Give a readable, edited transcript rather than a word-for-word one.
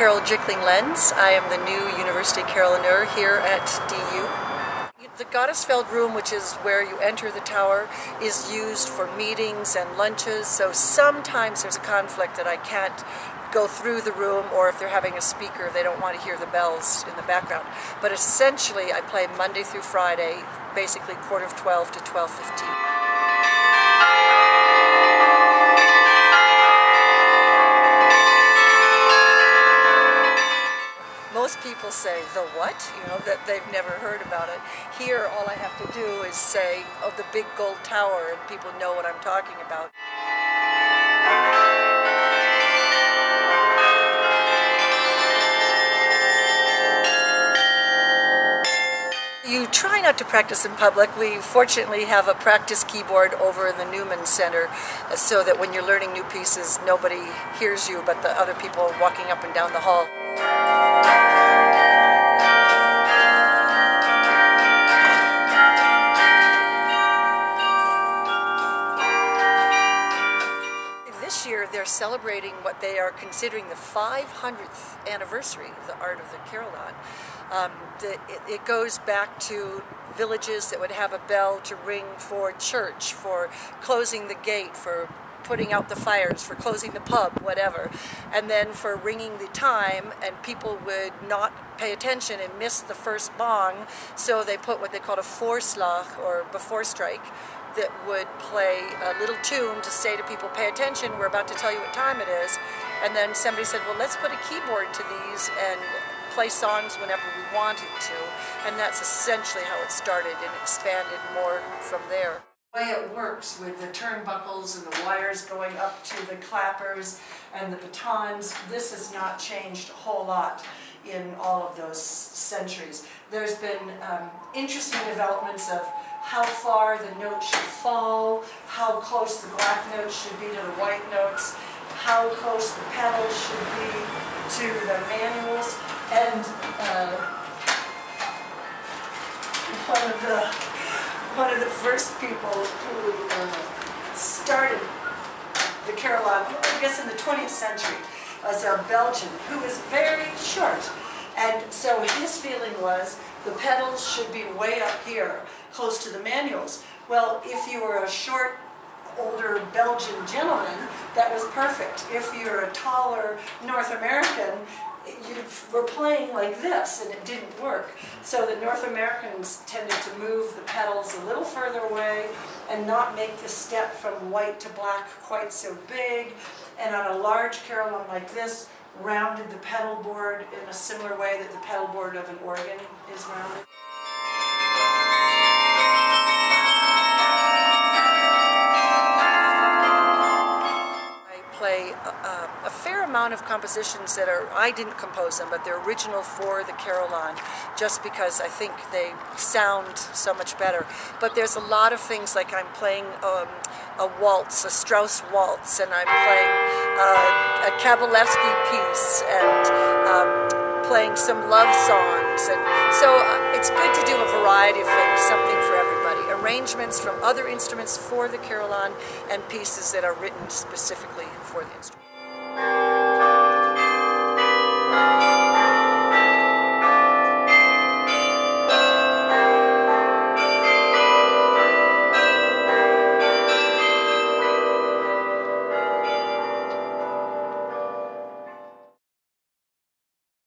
Carol Jickling Lenz. I am the new University Carillonneur here at DU. The Gottesfeld room, which is where you enter the tower, is used for meetings and lunches, so sometimes there's a conflict that I can't go through the room, or if they're having a speaker they don't want to hear the bells in the background. But essentially I play Monday through Friday, basically 11:45 to 12:15. Most people say, the what? You know, that they've never heard about it. Here, all I have to do is say, oh, the big gold tower, and people know what I'm talking about. You try not to practice in public. We fortunately have a practice keyboard over in the Newman Center so that when you're learning new pieces, nobody hears you but the other people walking up and down the hall. This year they're celebrating what they are considering the 500th anniversary of the art of the Carillon. It goes back to villages that would have a bell to ring for church, for closing the gate, for putting out the fires, for closing the pub, whatever, and then for ringing the time, and people would not pay attention and miss the first bong, so they put what they called a voorslag, or before strike, that would play a little tune to say to people, pay attention, we're about to tell you what time it is. And then somebody said, well, let's put a keyboard to these and play songs whenever we wanted to, and that's essentially how it started and expanded more from there. The way it works with the turnbuckles and the wires going up to the clappers and the batons, this has not changed a whole lot in all of those centuries. There's been interesting developments of how far the notes should fall, how close the black notes should be to the white notes, how close the pedals should be to the manuals, and one of the first people who started the Carillon, I guess in the 20th century, was a Belgian who was very short. And so his feeling was the pedals should be way up here, close to the manuals. Well, if you were a short, older Belgian gentleman, that was perfect. If you're a taller North American, you were playing like this, and it didn't work. So the North Americans tended to move the pedals a little further away and not make the step from white to black quite so big. And on a large carillon like this, rounded the pedal board in a similar way that the pedal board of an organ is rounded. Play a fair amount of compositions that I didn't compose them, but they're original for the Carillon, just because I think they sound so much better. But there's a lot of things, like I'm playing a waltz, a Strauss waltz, and I'm playing a Kabalevsky piece, and playing some love songs, and so it's good to do a variety of things, something for everybody. Arrangements from other instruments for the Carillon, and pieces that are written specifically for the instrument.